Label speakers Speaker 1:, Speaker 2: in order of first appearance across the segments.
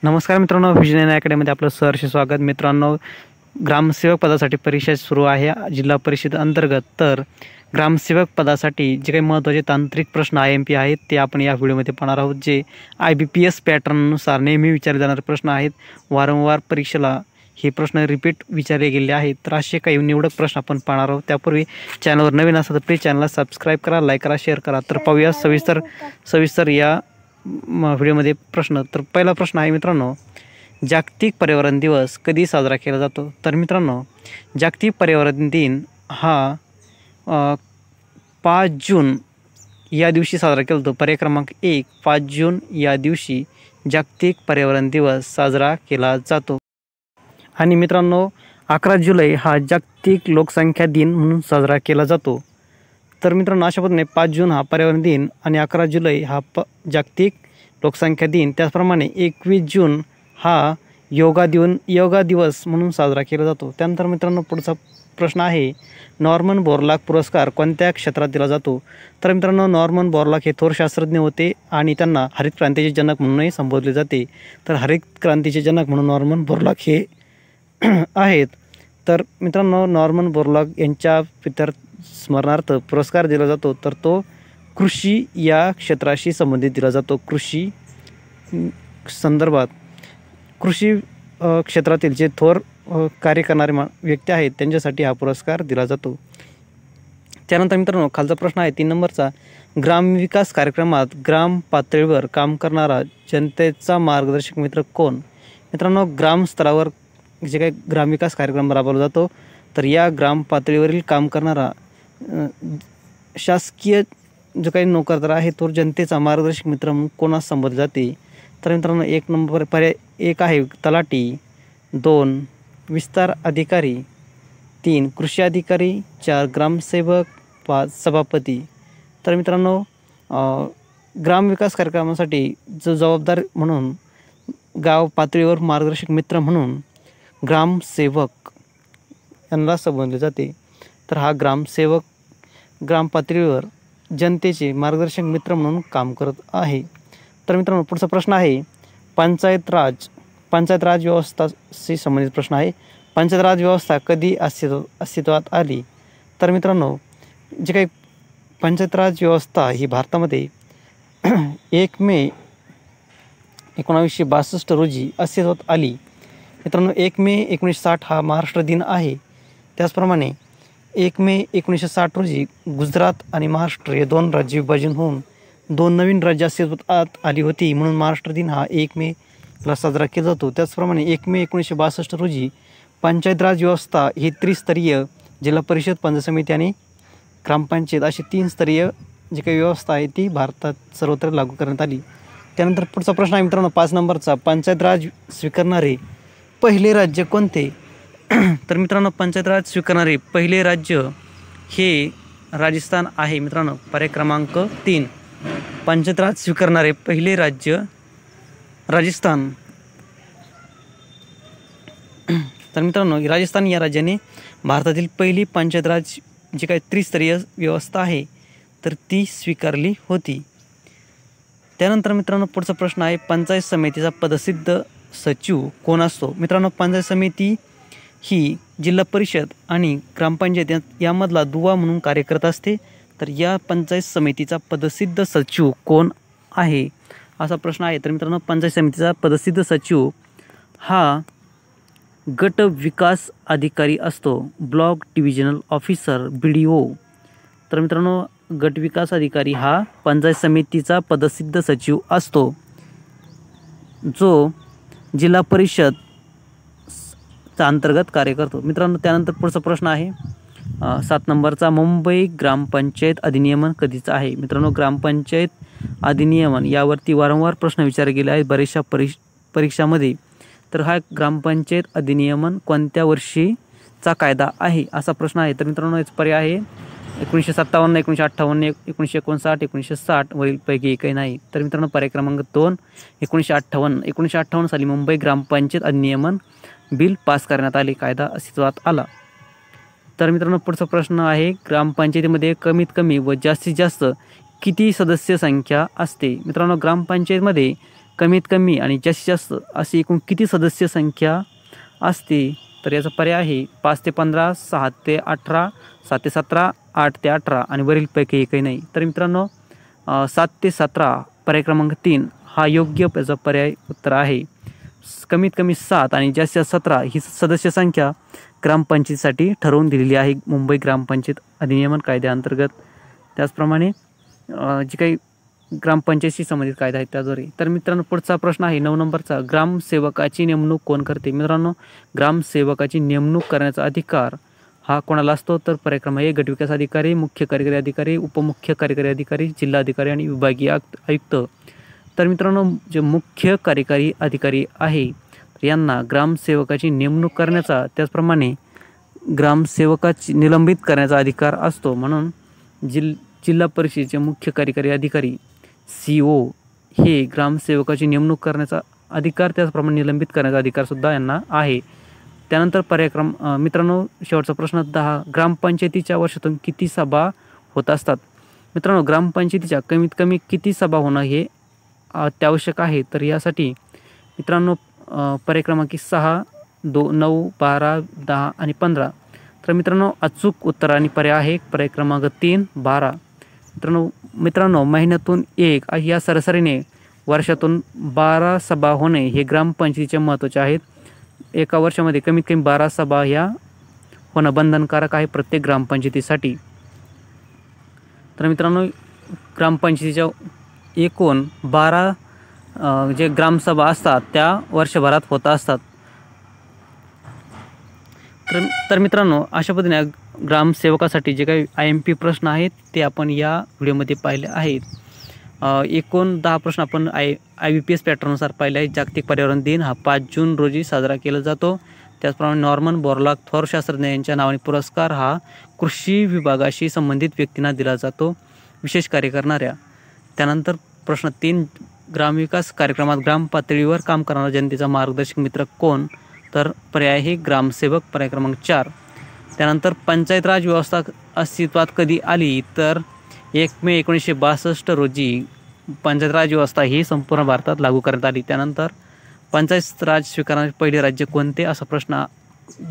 Speaker 1: नमस्कार मित्रांनो, व्हिजन अकॅडमीमध्ये आपलं सहर्ष स्वागत. मित्रांनो, ग्रामसेवक पदासाठी परीक्षा सुरू आहे जिल्हा परिषद अंतर्गत. तर ग्रामसेवक पदासाठी जे काही महत्त्वाचे तांत्रिक प्रश्न IMP आहेत ते आपण या व्हिडिओमध्ये पाहणार आहोत. जे IBPS पॅटर्ननुसार नेहमी विचारले जाणारे प्रश्न आहेत. वारंवार परीक्षेला हे प्रश्न रिपीट विचारले गेले आहेत. तर असे काही निवडक प्रश्न आपण पाहणार आहोत. त्यापूर्वी चॅनलवर नवीन असेल तर प्लीज चॅनलला सबस्क्राईब करा, लाईक करा, शेअर करा. तर पाहूया सविस्तर या व्हिडिओमध्ये प्रश्न. तर पहिला प्रश्न आहे मित्रांनो, जागतिक पर्यावरण दिवस कधी साजरा केला जातो? तर मित्रांनो, जागतिक पर्यावरण दिन हा 5 जून या दिवशी साजरा केला जातो. पर्याय क्रमांक 1, 5 जून या दिवशी जागतिक पर्यावरण दिवस साजरा केला जातो. आणि मित्रांनो, 11 जुलै हा जागतिक लोकसंख्या दिन म्हणून साजरा केला जातो. तर मित्रांनो, अशा पद्धतीने 5 जून हा पर्यावरण दिन आणि 11 जुलै हा जागतिक लोकसंख्या दिन. त्याचप्रमाणे 21 जून हा योगा दिवस म्हणून साजरा केला जातो. त्यानंतर मित्रांनो, पुढचा प्रश्न आहे, नॉर्मन बोरलॉग पुरस्कार कोणत्या क्षेत्रात दिला जातो? तर मित्रांनो, नॉर्मन बोरलॉग हे थोर शास्त्रज्ञ होते आणि त्यांना हरित क्रांतीचे जनक म्हणूनही संबोधले जाते. तर हरित क्रांतीचे जनक म्हणून नॉर्मन बोरलॉग हे आहेत. तर मित्रांनो, नॉर्मन बोरलॉग यांच्या स्मरणार्थ पुरस्कार दिला जातो. तर तो कृषी या क्षेत्राशी संबंधित दिला जातो. कृषी संदर्भात कृषी क्षेत्रातील जे थोर कार्य करणारे व्यक्ती आहेत त्यांच्यासाठी हा पुरस्कार दिला जातो. त्यानंतर मित्रांनो, खालचा प्रश्न आहे 3 नंबरचा, ग्रामविकास कार्यक्रमात ग्राम पातळीवर काम करणारा जनतेचा मार्गदर्शक मित्र कोण? मित्रांनो, ग्राम स्तरावर जे काही ग्रामविकास कार्यक्रम राबवला जातो तर या ग्राम पातळीवरील काम करणारा शासकीय जो काही नोकरदार आहे तो जनतेचा मार्गदर्शक मित्र म्हणून कोणास संबोधले जाते? तर मित्रांनो, 1 नंबर पर्याय 1 आहे तलाठी, 2 विस्तार अधिकारी, 3 कृषी अधिकारी, 4 ग्रामसेवक, 5 सभापती. तर मित्रांनो, ग्रामविकास कार्यक्रमासाठी जो जबाबदार म्हणून गाव पातळीवर मार्गदर्शक मित्र म्हणून ग्रामसेवक यांना संबोधले जाते. तर हा ग्रामसेवक ग्राम पातळीवर जनतेचे मार्गदर्शक मित्र म्हणून काम करत आहे. तर मित्रांनो, पुढचा प्रश्न आहे, पंचायत राज व्यवस्थाशी संबंधित प्रश्न आहे. पंचायत राज व्यवस्था कधी अस्तित्वात आली? तर मित्रांनो, जे काही पंचायत राज व्यवस्था ही भारतामध्ये 1 मे 1962 रोजी अस्तित्वात आली. मित्रांनो, 1 मे 1960 हा महाराष्ट्र दिन आहे. त्याचप्रमाणे 1 मे 1960 रोजी गुजरात आणि महाराष्ट्र हे 2 राज्य विभाजन होऊन 2 नवीन राज्य अस्तित्वात आली होती. म्हणून महाराष्ट्र दिन हा 1 मेला साजरा केला जातो. त्याचप्रमाणे 1 मे 1962 रोजी पंचायत राज व्यवस्था ही त्रिस्तरीय जिल्हा परिषद, पंचायत समिती आणि ग्रामपंचायत अशी 3 स्तरीय जी काही व्यवस्था आहे ती भारतात सर्वत्र लागू करण्यात आली. त्यानंतर पुढचा प्रश्न आहे मित्रांनो, 5 नंबरचा, पंचायत राज स्वीकारणारे पहिले राज्य कोणते? तर मित्रांनो, पंचायत राज स्वीकारणारे पहिले राज्य हे राजस्थान आहे. मित्रांनो, पर्याय क्रमांक 3, पंचायत राज स्वीकारणारे पहिले राज्य राजस्थान. तर मित्रांनो, राजस्थान या राज्याने भारतातील पहिली पंचायत राज जी काही त्रिस्तरीय व्यवस्था आहे तर ती स्वीकारली होती. त्यानंतर मित्रांनो, पुढचा प्रश्न आहे, पंचायत समितीचा पदसिद्ध सचिव कोण असतो? मित्रांनो, पंचायत समिती ही जिल्हा परिषद आणि ग्रामपंचायत यामधला दुवा म्हणून कार्य करत असते. तर या पंचायत समितीचा पदसिद्ध सचिव कोण आहे असा प्रश्न आहे. तर मित्रांनो, पंचायत समितीचा पदसिद्ध सचिव हा गट विकास अधिकारी असतो, ब्लॉक डिव्हिजनल ऑफिसर BDO. तर मित्रांनो, गट विकास अधिकारी हा पंचायत समितीचा पदसिद्ध सचिव असतो जो जिल्हा परिषद अंतर्गत कार्य करतो. मित्रांनो, त्यानंतर पुढचा प्रश्न आहे 7 नंबरचा, मुंबई ग्रामपंचायत अधिनियमन कधीचा आहे? मित्रांनो, ग्रामपंचायत अधिनियमन यावरती वारंवार प्रश्न विचारले गेले आहेत बऱ्याचशा परीक्षामध्ये. तर हा ग्रामपंचायत अधिनियमन कोणत्या वर्षीचा कायदा आहे असा प्रश्न आहे. तर मित्रांनो, याचा पर्याय आहे 1957, 1958, 1959, 1960 वरील पैकी एकही नाही. तर मित्रांनो, पर्याय क्रमांक 2, 1958 साली मुंबई ग्रामपंचायत अधिनियमन बिल पास करण्यात आले, कायदा अस्तित्वात आला. तर मित्रांनो, पुढचा प्रश्न आहे, ग्रामपंचायतीमध्ये कमीत कमी व जास्तीत जास्त किती सदस्य संख्या असते? मित्रांनो, ग्रामपंचायतमध्ये कमीत कमी आणि जास्तीत जास्त अशी एकूण किती सदस्य संख्या असते? तर याचा पर्याय आहे 5 ते 15, 6 ते 18, 7 ते 17, 8 ते 18 आणि वरीलपैकी एकही नाही. तर मित्रांनो 7 ते 17 पर्याय क्रमांक 3 हा योग्य याचा पर्याय उत्तर आहे. कमीत कमी 7 आणि जास्तीत जास्त 17 ही सदस्य संख्या ग्रामपंचायतीसाठी ठरवून दिलेली आहे मुंबई ग्रामपंचायत अधिनियमन कायद्याअंतर्गत. त्याचप्रमाणे जी काही ग्रामपंचायतीशी संबंधित कायदा आहे त्याद्वारे. तर मित्रांनो पुढचा प्रश्न आहे 9 नंबरचा, ग्रामसेवकाची नेमणूक कोण करते? मित्रांनो ग्रामसेवकाची नेमणूक करण्याचा अधिकार हा कोणाला असतो? तर पर्याय क्रमांक 1 गटविकास अधिकारी, मुख्य कार्यकारी अधिकारी, उपमुख्य कार्यकारी अधिकारी, जिल्हाधिकारी आणि विभागीय आयुक्त. तर मित्रांनो जे मुख्य कार्यकारी अधिकारी आहे यांना ग्रामसेवकाची नेमणूक करण्याचा त्याचप्रमाणे ग्रामसेवकाची निलंबित करण्याचा अधिकार असतो. म्हणून जिल्हा परिषदेचे मुख्य कार्यकारी अधिकारी CO हे ग्रामसेवकाची नेमणूक करण्याचा अधिकार त्याचप्रमाणे निलंबित करण्याचा अधिकार सुद्धा यांना आहे. त्यानंतर पर्याय मित्रांनो शेवटचा प्रश्न 10, ग्रामपंचायतीच्या वर्षातून किती सभा होत असतात? मित्रांनो ग्रामपंचायतीच्या कमीत कमी किती सभा होणं हे अत्यावश्यक आहे. तर यासाठी मित्रांनो पर्याय क्रमांक 6, 2, 9, 12, 10 आणि 15. तर मित्रांनो अचूक उत्तर आणि पर्याय आहे पर्याय क्रमांक 3, 12. मित्रांनो महिन्यातून एक या सरासरीने वर्षातून 12 सभा होणे हे ग्रामपंचायतीचे महत्त्वाचे आहेत. एका वर्षामध्ये कमीत कमी 12 सभा ह्या होणं बंधनकारक आहे प्रत्येक ग्रामपंचायतीसाठी. तर मित्रांनो ग्रामपंचायतीच्या एकूण 12 जे ग्रामसभा असतात त्या वर्षभरात होत असतात. तर मित्रांनो अशा पद्धतीने ग्रामसेवकासाठी जे काही IMP प्रश्न आहेत ते आपण या व्हिडिओमध्ये पाहिले आहेत. एकूण 10 प्रश्न आपण IBPS पॅटर्ननुसार पाहिले आहेत. जागतिक पर्यावरण दिन हा 5 जून रोजी साजरा केला जातो. त्याचप्रमाणे नॉर्मन बोरलॉग थोर शास्त्रज्ञ यांच्या नावाने पुरस्कार हा कृषी विभागाशी संबंधित व्यक्तींना दिला जातो, विशेष कार्य करणाऱ्या. त्यानंतर प्रश्न 3, ग्रामविकास कार्यक्रमात ग्राम पातळीवर काम करणारा जनतेचा मार्गदर्शक मित्र कोण? तर पर्याय आहे ग्रामसेवक पर्याय क्रमांक 4. त्यानंतर पंचायत राज व्यवस्था अस्तित्वात कधी आली? तर 1 मे 1962 रोजी पंचायत राज व्यवस्था ही संपूर्ण भारतात लागू करण्यात आली. त्यानंतर पंचायत राज स्वीकारणारे पहिले राज्य कोणते असा प्रश्न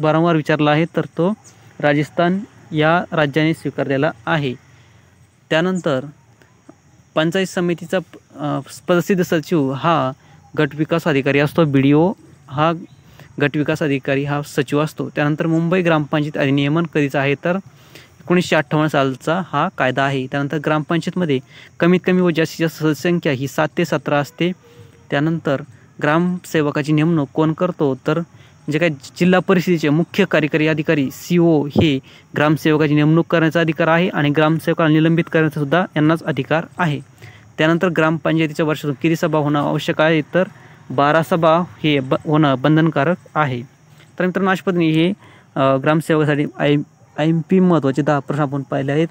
Speaker 1: वारंवार विचारला आहे, तर तो राजस्थान या राज्याने स्वीकारलेला आहे. त्यानंतर पंचायत समितीचा पदसिद्ध सचिव हा गटविकास अधिकारी असतो. BDO हा गटविकास अधिकारी हा सचिव असतो. त्यानंतर मुंबई ग्रामपंचायत अधिनियमन कधीचा आहे? तर 1958 सालचा हा कायदा आहे. त्यानंतर ग्रामपंचायतमध्ये कमीत कमी व जास्तीत जास्त सदस्यसंख्या ही 7 ते 17 असते. त्यानंतर ग्रामसेवकाची नेमणूक कोण करतो? तर जे काही जिल्हा परिषदेचे मुख्य कार्यकारी अधिकारी CO हे ग्रामसेवकाची नेमणूक करण्याचा अधिकार आहे आणि ग्रामसेवकाला निलंबित करण्याचा सुद्धा यांनाच अधिकार आहे. त्यानंतर ग्रामपंचायतीच्या वर्षातून किती सभा होणं आवश्यक आहे? तर 12 सभा हे होणं बंधनकारक आहे. तर मित्रांनो अशा पद्धतीने हे ग्रामसेवकासाठी IMP महत्त्वाचे 10 प्रश्न आपण पाहिले आहेत.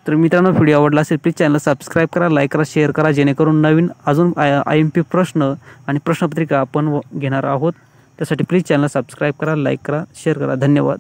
Speaker 1: तर मित्रांनो व्हिडिओ आवडला असेल प्लीज चॅनलला सबस्क्राईब करा, लाईक करा, शेअर करा, जेणेकरून नवीन अजून IMP प्रश्न आणि प्रश्नपत्रिका आपण घेणार आहोत. त्यासाठी प्लीज चॅनलला सबस्क्राईब करा, लाईक करा, शेअर करा. धन्यवाद.